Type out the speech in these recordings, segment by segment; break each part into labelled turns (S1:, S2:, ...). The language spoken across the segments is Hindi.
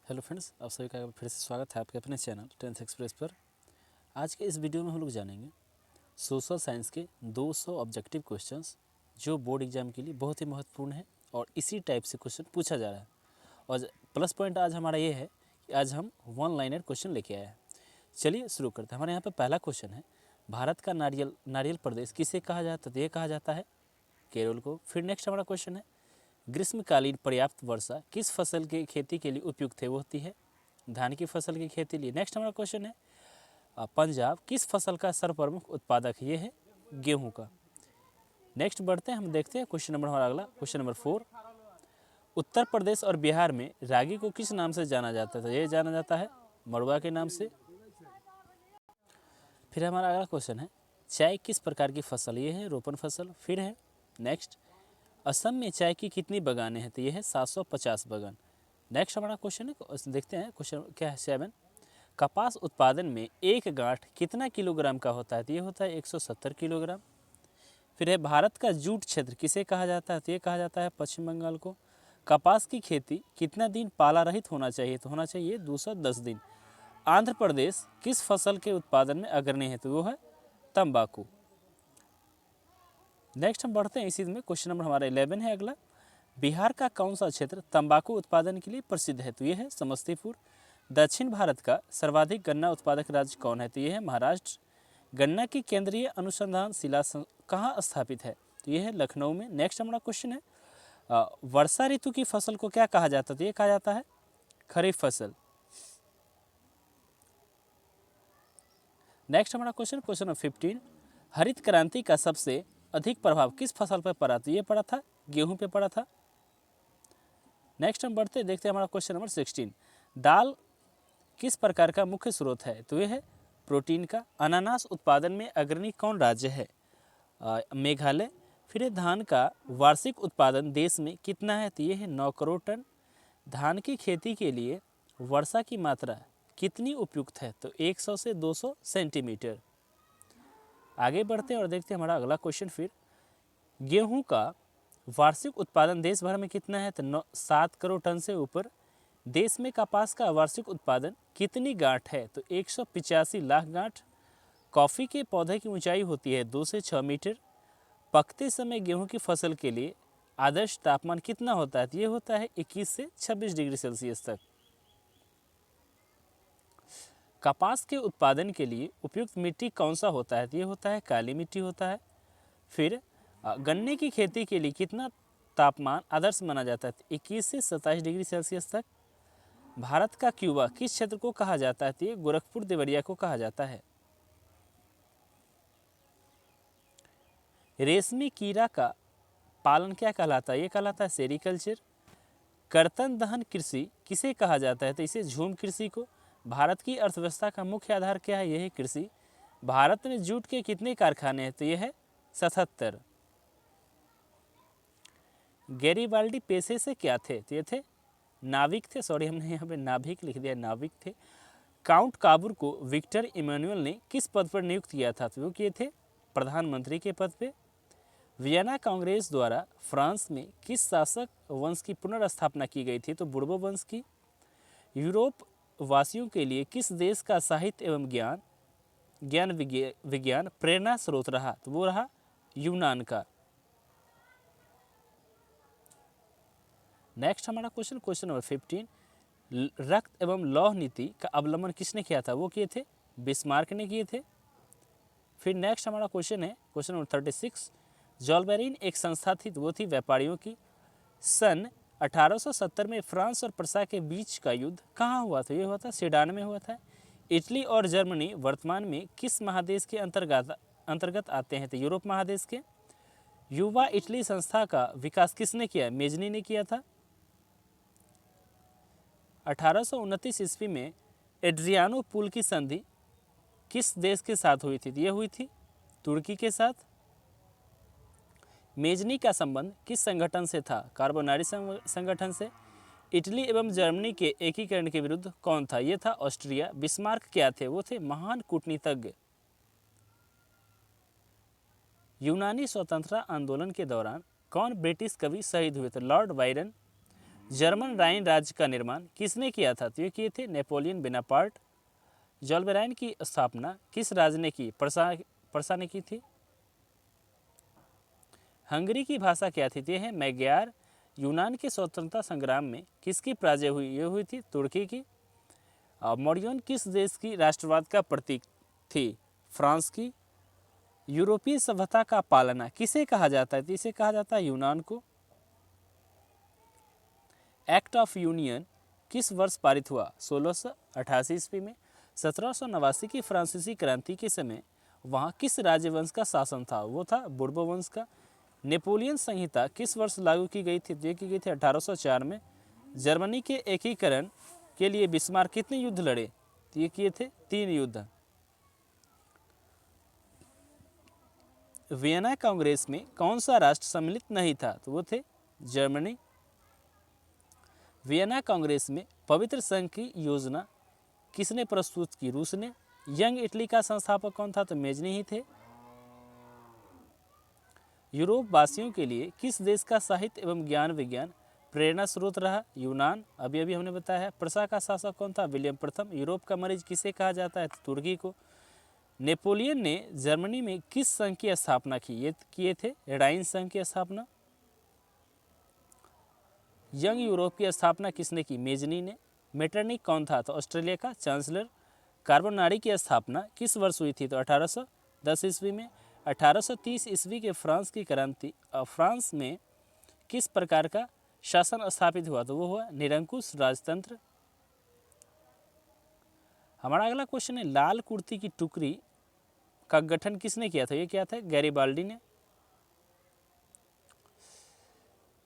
S1: हेलो फ्रेंड्स, आप सभी का फिर से स्वागत है आपके अपने चैनल 10th एक्सप्रेस पर। आज के इस वीडियो में हम लोग जानेंगे सोशल साइंस के 200 ऑब्जेक्टिव क्वेश्चंस जो बोर्ड एग्जाम के लिए बहुत ही महत्वपूर्ण है और इसी टाइप से क्वेश्चन पूछा जा रहा है। और प्लस पॉइंट आज हमारा ये है कि आज हम वन लाइनर क्वेश्चन लेके आए हैं। चलिए शुरू करते हैं। हमारे यहाँ पर पहला क्वेश्चन है, भारत का नारियल प्रदेश किसे कहा जाता है? तो ये कहा जाता है केरल को। फिर नेक्स्ट हमारा क्वेश्चन है, ग्रीष्मकालीन पर्याप्त वर्षा किस फसल की खेती के लिए उपयुक्त है? वो होती है धान की फसल की खेती लिए। नेक्स्ट हमारा क्वेश्चन है, पंजाब किस फसल का सर्वप्रमुख उत्पादक है? ये है गेहूं का। नेक्स्ट बढ़ते हैं, हम देखते हैं क्वेश्चन नंबर हमारा अगला क्वेश्चन नंबर 4, उत्तर प्रदेश और बिहार में रागी को किस नाम से जाना जाता है? तो ये जाना जाता है मड़ुआ के नाम से। फिर हमारा अगला क्वेश्चन है, चाय किस प्रकार की फसल? ये है रोपण फसल। फिर है नेक्स्ट, असम में चाय की कितनी बागानें हैं? तो ये है 750 बागान। नेक्स्ट हमारा क्वेश्चन है, देखते हैं क्वेश्चन क्या है 7, कपास उत्पादन में एक गांठ कितना किलोग्राम का होता है? तो ये होता है 170 किलोग्राम। फिर है, भारत का जूट क्षेत्र किसे कहा जाता है? तो ये कहा जाता है पश्चिम बंगाल को। कपास की खेती कितना दिन पाला रहित होना चाहिए? तो होना चाहिए 210 दिन। आंध्र प्रदेश किस फसल के उत्पादन में अग्रणी है? तो वो है तंबाकू। नेक्स्ट हम बढ़ते हैं इसी में, क्वेश्चन नंबर हमारा 11 है अगला, बिहार का कौन सा क्षेत्र तंबाकू उत्पादन के लिए प्रसिद्ध है? तो ये है समस्तीपुर। दक्षिण भारत का सर्वाधिक गन्ना उत्पादक राज्य कौन है? तो ये है महाराष्ट्र। गन्ना की केंद्रीय अनुसंधान शिला कहाँ स्थापित है? तो ये है लखनऊ में। नेक्स्ट हमारा क्वेश्चन है, वर्षा ऋतु की फसल को क्या कहा जाता है? तो ये कहा जाता है खरीफ फसल। नेक्स्ट हमारा क्वेश्चन नंबर 15, हरित क्रांति का सबसे अधिक प्रभाव किस फसल पर पड़ा? तो ये पड़ा था गेहूं पे पड़ा था। नेक्स्ट हम बढ़ते देखते हैं हमारा क्वेश्चन नंबर 16, दाल किस प्रकार का मुख्य स्रोत है? तो ये है प्रोटीन का। अनानास उत्पादन में अग्रणी कौन राज्य है? मेघालय। फिर है, धान का वार्षिक उत्पादन देश में कितना है? तो ये है 9 करोड़ टन। धान की खेती के लिए वर्षा की मात्रा कितनी उपयुक्त है? तो 100 से 200 सेंटीमीटर। आगे बढ़ते हैं और देखते हैं हमारा अगला क्वेश्चन। फिर गेहूं का वार्षिक उत्पादन देश भर में कितना है? तो 7 करोड़ टन से ऊपर। देश में कपास का वार्षिक उत्पादन कितनी गांठ है? तो 185 लाख गांठ। कॉफ़ी के पौधे की ऊंचाई होती है 2 से 6 मीटर। पकते समय गेहूं की फसल के लिए आदर्श तापमान कितना होता है? तो ये होता है 21 से 26 डिग्री सेल्सियस तक। कपास के उत्पादन के लिए उपयुक्त मिट्टी कौन सा होता है? तो ये होता है काली मिट्टी होता है। फिर गन्ने की खेती के लिए कितना तापमान आदर्श माना जाता है? 21 से 27 डिग्री सेल्सियस तक। भारत का क्यूबा किस क्षेत्र को कहा जाता है? तो ये गोरखपुर देवरिया को कहा जाता है। रेशमी कीड़ा का पालन क्या कहलाता है? ये कहलाता है सेरिकल्चर। कर्तन दहन कृषि किसे कहा जाता है? तो इसे झूम कृषि को। भारत की अर्थव्यवस्था का मुख्य आधार क्या है? यह है कृषि। भारत में जूट के कितने कारखाने हैं? तो यह है 77। गैरीबाल्डी पेशे से क्या थे? तो ये थे नाविक थे। सॉरी, हमने यहाँ पे नाभिक लिख दिया, नाविक थे। काउंट काबूर को विक्टर इमानुएल ने किस पद पर नियुक्त किया था? तो वो किए थे प्रधानमंत्री के पद पे। वियना कांग्रेस द्वारा फ्रांस में किस शासक वंश की पुनर्स्थापना की गई थी? तो बुर्बो वंश की। यूरोप वासियों के लिए किस देश का साहित्य एवं विज्ञान प्रेरणा स्रोत रहा? तो वो रहा यूनान का। नेक्स्ट हमारा क्वेश्चन नंबर 15, रक्त एवं लौह नीति का अवलंबन किसने किया था? वो किए थे बिस्मार्क ने किए थे। फिर नेक्स्ट हमारा क्वेश्चन है क्वेश्चन नंबर 36, जॉलबेरिन एक संस्था थी, वो थी व्यापारियों की। सन 1870 में फ्रांस और प्रसा के बीच का युद्ध कहाँ हुआ था? ये हुआ था सेडान में हुआ था। इटली और जर्मनी वर्तमान में किस महादेश के अंतर्गत आते हैं? तो यूरोप महादेश के। युवा इटली संस्था का विकास किसने किया? मेजनी ने किया था। 1829 ईस्वी में एड्रियानो पुल की संधि किस देश के साथ हुई थी? ये हुई थी तुर्की के साथ। मेजनी का संबंध किस संगठन से था? कार्बोनारी संगठन से। इटली एवं जर्मनी के एकीकरण के विरुद्ध कौन था? ये था ऑस्ट्रिया। बिस्मार्क क्या थे? वो थे महान कूटनीतिज्ञ। यूनानी स्वतंत्रता आंदोलन के दौरान कौन ब्रिटिश कवि शहीद हुए थे? Lord Byron. जर्मन राइन राज्य का निर्माण किसने किया था? तो ये किए थे नेपोलियन बोनापार्ट। जोल्बेराइन की स्थापना किस राज्य ने की? पर्सा ने की थी। हंगरी की भाषा क्या थी? ये है मैग्यार। यूनान के स्वतंत्रता संग्राम में किसकी पराजय हुई? ये हुई थी तुर्की की। मॉरियन किस देश की राष्ट्रवाद का प्रतीक थी? फ्रांस की। यूरोपीय सभ्यता का पालना किसे कहा जाता है? तो इसे कहा जाता है यूनान को। एक्ट ऑफ यूनियन किस वर्ष पारित हुआ? 1688 ईस्वी में। 1789 की फ्रांसीसी क्रांति के समय वहाँ किस राजवंश का शासन था? वो था बुर्बो वंश का। नेपोलियन संहिता किस वर्ष लागू की गई थी? ये की गई थी 1804 में। जर्मनी के एकीकरण के लिए बिस्मार्क कितने युद्ध लड़े? तो ये किए थे 3 युद्ध। वियना कांग्रेस में कौन सा राष्ट्र सम्मिलित नहीं था? तो वो थे जर्मनी। वियना कांग्रेस में पवित्र संघ की योजना किसने प्रस्तुत की? रूस ने। यंग इटली का संस्थापक कौन था? तो मेजनी ही थे। यूरोप वासियों के लिए किस देश का साहित्य एवं ज्ञान विज्ञान प्रेरणा स्रोत रहा? यूनान। अभी अभी हमने बताया है। प्रसा का शासक कौन था? विलियम प्रथम। यूरोप का मरीज किसे कहा जाता है? तो तुर्की को। नेपोलियन ने जर्मनी में किस संघ की स्थापना की? ये किए थे राइन संघ की स्थापना। यंग यूरोप की स्थापना किसने की? मेजनी ने। मेटरनिक कौन था? तो ऑस्ट्रेलिया का चांसलर। कार्बोनारी की स्थापना किस वर्ष हुई थी? तो 1810 ईस्वी में। 1830 ईस्वी के फ्रांस की क्रांति फ्रांस में किस प्रकार का शासन स्थापित हुआ? तो वो हुआ निरंकुश राजतंत्र। हमारा अगला क्वेश्चन है लाल कुर्ती की टुकड़ी का गठन किसने किया था? ये क्या था? गैरिबाल्डी ने।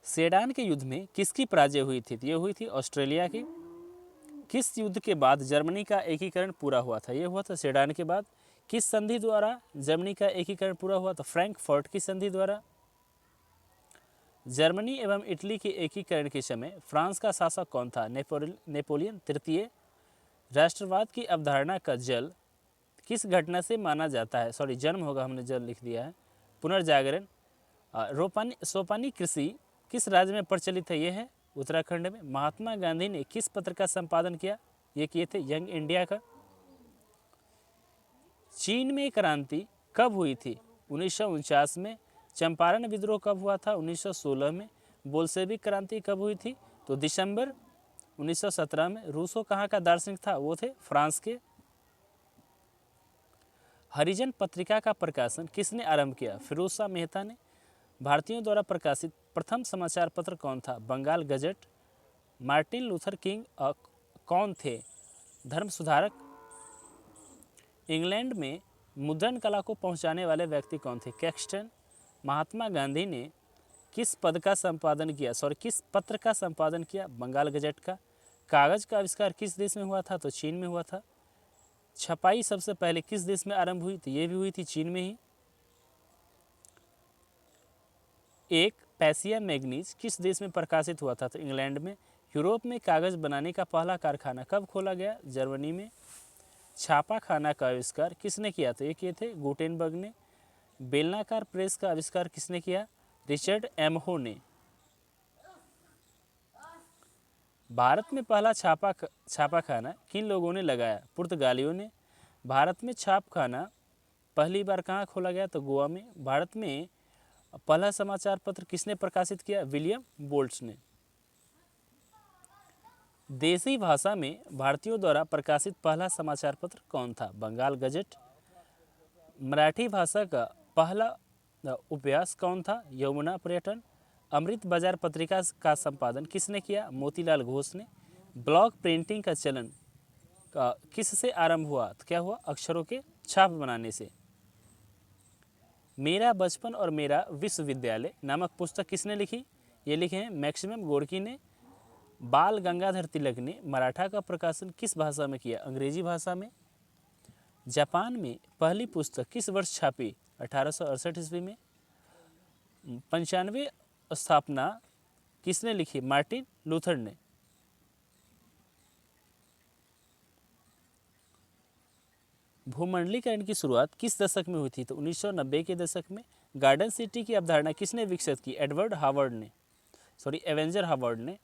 S1: सेडान के युद्ध में किसकी पराजय हुई थी? ये हुई थी ऑस्ट्रेलिया की। किस युद्ध के बाद जर्मनी का एकीकरण पूरा हुआ था? ये हुआ था सेडान के बाद। किस संधि द्वारा जर्मनी का एकीकरण पूरा हुआ? तो फ्रैंकफर्ट की संधि द्वारा। जर्मनी एवं इटली के एकीकरण के समय फ्रांस का शासक कौन था? नेपोलियन तृतीय। राष्ट्रवाद की अवधारणा का जल किस घटना से माना जाता है? सॉरी जन्म होगा, हमने जल लिख दिया है। पुनर्जागरण। सोपानी कृषि किस राज्य में प्रचलित है? ये है उत्तराखंड में। महात्मा गांधी ने किस पत्र का संपादन किया? ये किए थे यंग इंडिया का। चीन में क्रांति कब हुई थी? 1949 में। चंपारण विद्रोह कब हुआ था? 1916 में। बोल्शेविक क्रांति कब हुई थी? तो दिसंबर 1917 में। रूसो कहाँ का दार्शनिक था? वो थे फ्रांस के। हरिजन पत्रिका का प्रकाशन किसने आरंभ किया? फिरोज शाह मेहता ने। भारतीयों द्वारा प्रकाशित प्रथम समाचार पत्र कौन था? Bengal gazette. Martin Luther King कौन थे? धर्म सुधारक। इंग्लैंड में मुद्रण कला को पहुंचाने वाले व्यक्ति कौन थे? कैक्सटन। महात्मा गांधी ने किस पद का संपादन किया? किस पत्र का संपादन किया? बंगाल गजट का। कागज का आविष्कार किस देश में हुआ था? तो चीन में हुआ था। छपाई सबसे पहले किस देश में आरंभ हुई? तो ये भी हुई थी चीन में ही। एक पैसिया मैग्नीज किस देश में प्रकाशित हुआ था? तो इंग्लैंड में। यूरोप में कागज बनाने का पहला कारखाना कब खोला गया? जर्मनी में। छापा खाना का आविष्कार किसने किया? तो ये किए थे गुटेनबर्ग ने। बेलनाकार प्रेस का आविष्कार किसने किया? रिचर्ड एमहो ने। भारत में पहला छापाखाना किन लोगों ने लगाया? पुर्तगालियों ने। भारत में छापखाना पहली बार कहाँ खोला गया? तो गोवा में। भारत में पहला समाचार पत्र किसने प्रकाशित किया? विलियम बोल्ट्स ने। देसी भाषा में भारतीयों द्वारा प्रकाशित पहला समाचार पत्र कौन था? बंगाल गजट। मराठी भाषा का पहला उपन्यास कौन था? यमुना पर्यटन। अमृत बाजार पत्रिका का संपादन किसने किया? मोतीलाल घोष ने। ब्लॉक प्रिंटिंग का चलन किससे आरंभ हुआ? तो क्या हुआ? अक्षरों के छाप बनाने से। मेरा बचपन और मेरा विश्वविद्यालय नामक पुस्तक किसने लिखी? ये लिखे हैं मैक्सिमम गोर्की ने। बाल गंगाधर तिलक ने मराठा का प्रकाशन किस भाषा में किया? अंग्रेजी भाषा में। जापान में पहली पुस्तक किस वर्ष छापी? 1868 ईस्वी में। 95 स्थापना किसने लिखी? मार्टिन लूथर ने। भूमंडलीकरण की शुरुआत किस दशक में हुई थी? तो 1990 के दशक में। गार्डन सिटी की अवधारणा किसने विकसित की? एवेंजर हावर्ड ने।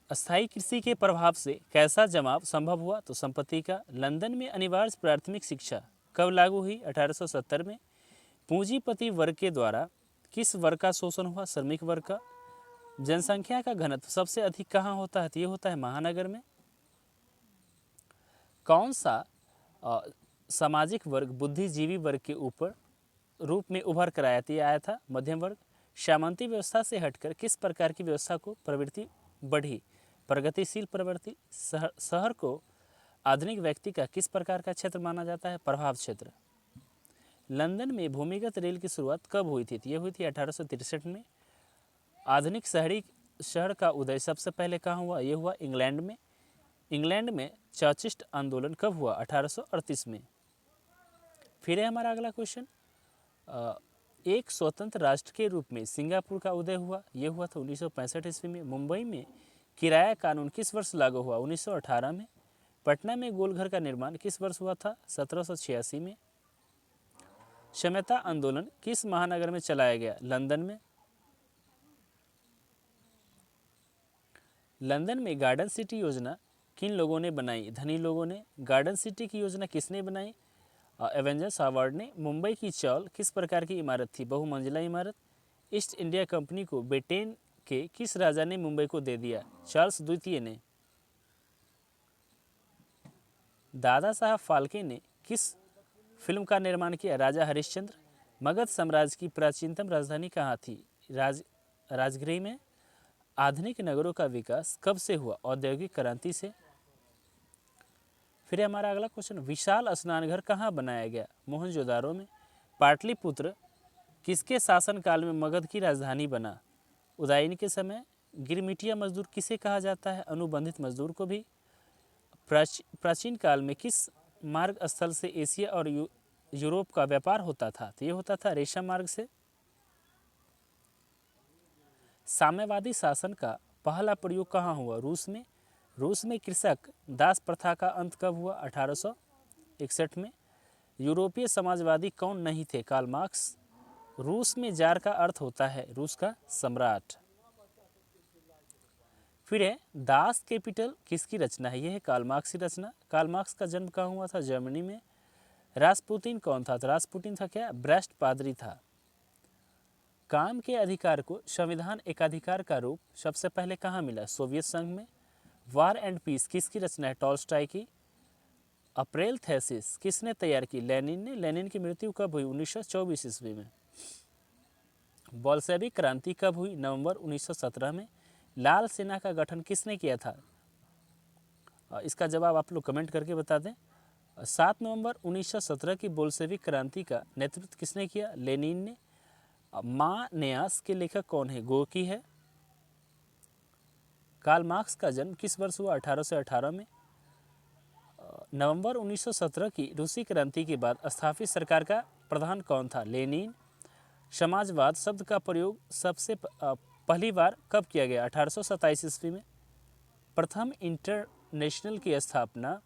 S1: स्थायी कृषि के प्रभाव से कैसा जमाव संभव हुआ? तो संपत्ति का। लंदन में अनिवार्य प्राथमिक शिक्षा कब लागू हुई? 1870 में। पूंजीपति वर्ग के द्वारा किस वर्ग का शोषण हुआ? श्रमिक वर्ग का। जनसंख्या का घनत्व सबसे अधिक कहाँ होता है? तो ये होता है महानगर में। कौन सा सामाजिक वर्ग बुद्धिजीवी वर्ग के ऊपर रूप में उभर कर आया था? मध्यम वर्ग। सामंती व्यवस्था से हटकर किस प्रकार की व्यवस्था को प्रवृत्ति बढ़ी? प्रगतिशील प्रवृत्ति। शहर को आधुनिक व्यक्ति का किस प्रकार का क्षेत्र माना जाता है? प्रभाव क्षेत्र। लंदन में भूमिगत रेल की शुरुआत कब हुई थी? ये हुई थी 1863 में। आधुनिक शहर का उदय सबसे पहले कहाँ हुआ? ये हुआ इंग्लैंड में। इंग्लैंड में चार्टिस्ट आंदोलन कब हुआ? 1838 में। फिर है हमारा अगला क्वेश्चन, एक स्वतंत्र राष्ट्र के रूप में सिंगापुर का उदय हुआ? ये हुआ था 1965 ईस्वी में। मुंबई में किराया कानून किस वर्ष लागू हुआ? 1918 में। पटना में गोलघर का निर्माण किस वर्ष हुआ था? 1786 में। क्षमता आंदोलन किस महानगर में चलाया गया? लंदन में। लंदन में गार्डन सिटी योजना किन लोगों ने बनाई? धनी लोगों ने। गार्डन सिटी की योजना किसने बनाई? एवेंजर्स हावर्ड ने। मुंबई की चौल किस प्रकार की इमारत थी? बहुमंजिला इमारत। ईस्ट इंडिया कंपनी को ब्रिटेन के किस राजा ने मुंबई को दे दिया? चार्ल्स द्वितीय ने। दादा साहब फाल्के ने किस फिल्म का निर्माण किया? राजा हरिश्चंद्र। मगध साम्राज्य की प्राचीनतम राजधानी कहाँ थी? राजगृह में। आधुनिक नगरों का विकास कब से हुआ? औद्योगिक क्रांति से। फिर हमारा अगला क्वेश्चन, विशाल स्नानघर कहाँ बनाया गया? मोहनजोदारो में। पाटलिपुत्र किसके शासनकाल में मगध की राजधानी बना? उदयन के समय। गिरमिटिया मजदूर किसे कहा जाता है? अनुबंधित मजदूर को भी। प्राचीन काल में किस मार्ग स्थल से एशिया और यूरोप का व्यापार होता था? तो ये होता था रेशम मार्ग से। साम्यवादी शासन का पहला प्रयोग कहाँ हुआ? रूस में। रूस में कृषक दास प्रथा का अंत कब हुआ? 1861 में। यूरोपीय समाजवादी कौन नहीं थे? Karl Marx. रूस में जार का अर्थ होता है रूस का सम्राट। फिर है दास कैपिटल किसकी रचना है? यह है कार्ल मार्क्स की रचना। कार्ल मार्क्स का जन्म कहाँ हुआ था? जर्मनी में। रासपुतिन कौन था? तो रासपुतिन था क्या? ब्रेस्ट पादरी था। काम के अधिकार को संविधान एकाधिकार का रूप सबसे पहले कहाँ मिला? सोवियत संघ में। वार एंड पीस किसकी रचना है? टॉल्स्टॉय की। अप्रैल थीसिस किसने तैयार की? लेनिन ने। लेनिन की मृत्यु कब हुई? 1924 ईस्वी में। बोल्शेविक क्रांति कब हुई? नवंबर 1917 में। लाल सेना का गठन किसने किया था? इसका जवाब आप लोग कमेंट करके बता दें। 7 नवंबर 1917 की बोल्शेविक क्रांति का नेतृत्व किसने किया? लेनिन ने। माँ न्यास के लेखक कौन है? गोर्की है। कार्ल मार्क्स का जन्म किस वर्ष हुआ? 1818 में। नवंबर 1917 की रूसी क्रांति के बाद स्थापित सरकार का प्रधान कौन था? लेनिन। समाजवाद शब्द का प्रयोग सबसे पहली बार कब किया गया? 1827 ईस्वी में। प्रथम इंटरनेशनल की स्थापना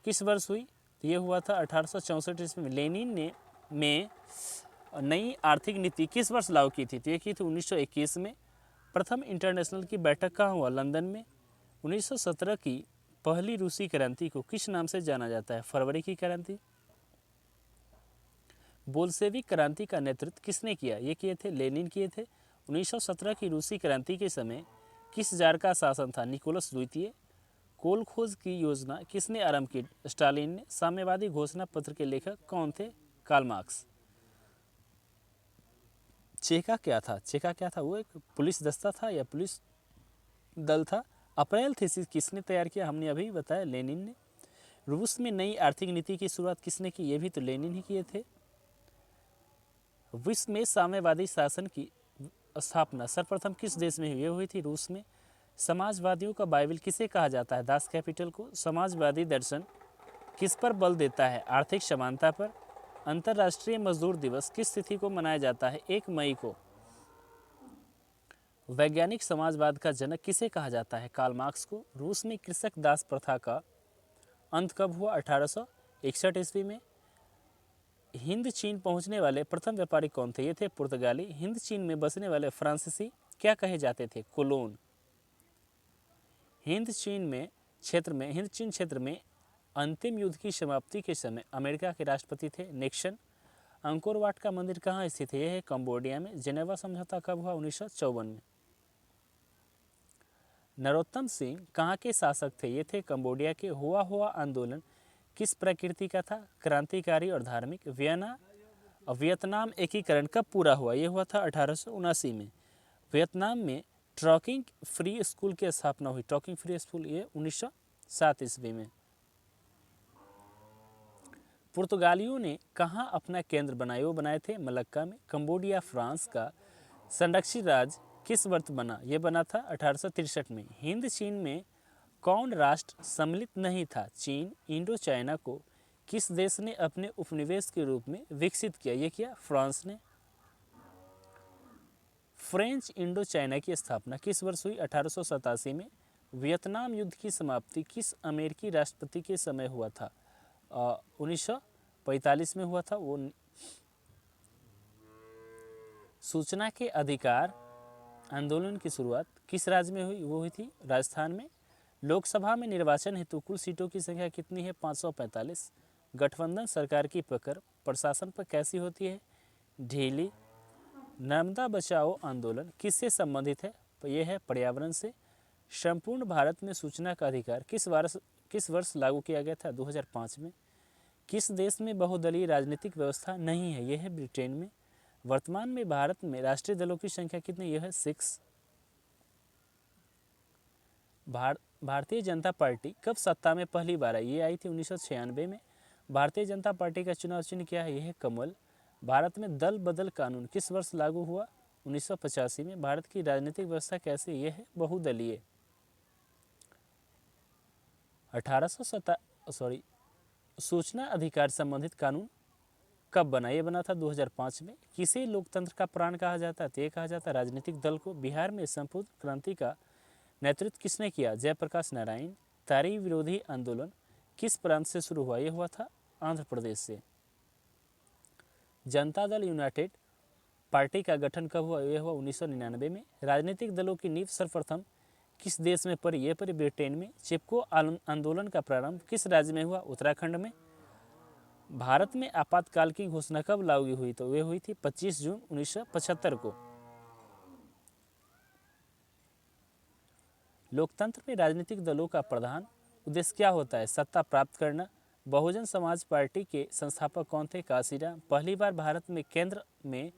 S1: किस वर्ष हुई? तो ये हुआ था 1864 ईस्वी में। लेनिन ने नई आर्थिक नीति किस वर्ष लागू की थी? तो ये की थी 1921 में। प्रथम इंटरनेशनल की बैठक कहाँ हुआ? लंदन में। 1917 की पहली रूसी क्रांति को किस नाम से जाना जाता है? फरवरी की क्रांति। बोल्शेविक क्रांति का नेतृत्व किसने किया? ये किए थे लेनिन किए थे। 1917 की रूसी क्रांति के समय किस जार का शासन था? निकोलस द्वितीय। कोल खोज की योजना किसने आरंभ की? स्टालिन ने। साम्यवादी घोषणा पत्र के लेखक कौन थे? Karl marks. चेका क्या था? चेका क्या था? वो एक पुलिस दस्ता था या पुलिस दल था। अप्रैल थीसिस किसने तैयार किया? हमने अभी बताया लेनिन ने। रूस में नई आर्थिक नीति की शुरुआत किसने की? ये भी तो लेनिन ही किए थे। विश्व में साम्यवादी शासन की स्थापना सर्वप्रथम किस देश में हुई? हुई थी रूस में। समाजवादियों का बाइबल किसे कहा जाता है? दास कैपिटल को। समाजवादी दर्शन किस पर बल देता है? आर्थिक समानता पर। अंतर्राष्ट्रीय मजदूर दिवस किस तिथि को मनाया जाता है? 1 मई को। वैज्ञानिक समाजवाद का जनक किसे कहा जाता है? कार्ल मार्क्स को। रूस में कृषक दास प्रथा का अंत कब हुआ? 1861 ईस्वी में। हिंद चीन पहुंचने वाले प्रथम व्यापारी कौन थे? ये थे पुर्तगाली। हिंद चीन में बसने वाले फ्रांसीसी क्या कहे जाते थे? कोलोन। हिंद चीन क्षेत्र में अंतिम युद्ध की समाप्ति के समय अमेरिका के राष्ट्रपति थे निक्सन। अंकोर वाट का मंदिर कहाँ स्थित है? यह है कंबोडिया में। जेनेवा समझौता कब हुआ? 1954 में। नरोत्तम सिंह कहाँ के शासक थे? ये थे कंबोडिया के। हुआ आंदोलन किस प्रकृति का था? क्रांतिकारी और धार्मिक। वियतनाम एकीकरण कब पूरा हुआ? ये हुआ था 1879 में। वियतनाम में ट्रॉकिंग फ्री स्कूल की स्थापना हुई। ट्रॉकिंग फ्री स्कूल ये 1907 ईस्वी में। पुर्तगालियों ने कहाँ अपना केंद्र बनाया? वो बनाए थे मलक्का में। कंबोडिया फ्रांस का संरक्षित राज्य किस वर्ष बना? ये बना था 1863 में। हिंद चीन में कौन राष्ट्र सम्मिलित नहीं था? चीन। इंडो चाइना को किस देश ने अपने उपनिवेश के रूप में विकसित किया? ये किया फ्रांस ने। फ्रेंच इंडो चाइना की स्थापना किस वर्ष हुई? 1887 में। वियतनाम युद्ध की समाप्ति किस अमेरिकी राष्ट्रपति के समय हुआ था? 1945 में हुआ था। वो सूचना के अधिकार आंदोलन की शुरुआत किस राज्य में हुई? वो हुई थी राजस्थान में। लोकसभा में निर्वाचन हेतु कुल सीटों की संख्या कितनी है? 545। गठबंधन सरकार की पकड़ प्रशासन पर कैसी होती है? ढीली। नर्मदा बचाओ आंदोलन किससे संबंधित है? तो ये है पर्यावरण से। संपूर्ण भारत में सूचना का अधिकार किस वर्ष लागू किया गया था? 2005 में। किस देश में बहुदलीय राजनीतिक व्यवस्था नहीं है? यह है ब्रिटेन में। वर्तमान में भारत में राष्ट्रीय दलों की संख्या कितनी? यह है 6। भारतीय जनता पार्टी कब सत्ता में पहली बार आई? ये आई थी 1996 में। भारतीय जनता पार्टी का चुनाव चिन्ह क्या है? यह है कमल। भारत में दल बदल कानून किस वर्ष लागू हुआ? 1985 में। भारत की राजनीतिक व्यवस्था कैसी? यह है बहुदलीय। सूचना अधिकार संबंधित कानून कब बना? ये बना था 2005 में। किसे लोकतंत्र का प्राण कहा जाता है? तो ये कहा जाता है राजनीतिक दल को। बिहार में संपूर्ण क्रांति का नेतृत्व किसने किया? जयप्रकाश नारायण। तारी विरोधी आंदोलन किस प्रांत से शुरू हुआ? यह हुआ था आंध्र प्रदेश से। जनता दल यूनाइटेड पार्टी का गठन कब हुआ? यह हुआ 1999 में। राजनीतिक दलों की नींव सर्वप्रथम किस देश में पड़ी? यह पड़ी ब्रिटेन में। चिपको आंदोलन का प्रारंभ किस राज्य में हुआ? उत्तराखंड में। भारत में आपातकाल की घोषणा कब लागू हुई? तो वे हुई थी 25 जून 1975 को। लोकतंत्र में राजनीतिक दलों का प्रधान उद्देश्य क्या होता है? सत्ता प्राप्त करना। बहुजन समाज पार्टी के संस्थापक कौन थे? काशीराम। पहली बार भारत में केंद्र में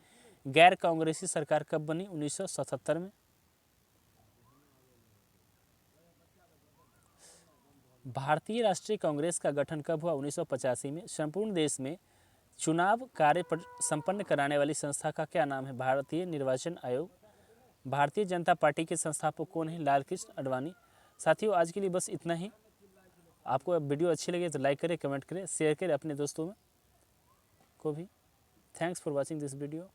S1: गैर कांग्रेसी सरकार कब बनी? 1977 में। भारतीय राष्ट्रीय कांग्रेस का गठन कब हुआ? 1985 में। संपूर्ण देश में चुनाव कार्य संपन्न कराने वाली संस्था का क्या नाम है? भारतीय निर्वाचन आयोग। भारतीय जनता पार्टी के संस्थापक कौन है? लाल कृष्ण आडवाणी। साथियों, आज के लिए बस इतना ही। आपको वीडियो अच्छी लगे तो लाइक करें, कमेंट करें, शेयर करें अपने दोस्तों में को भी। Thanks for watching this video.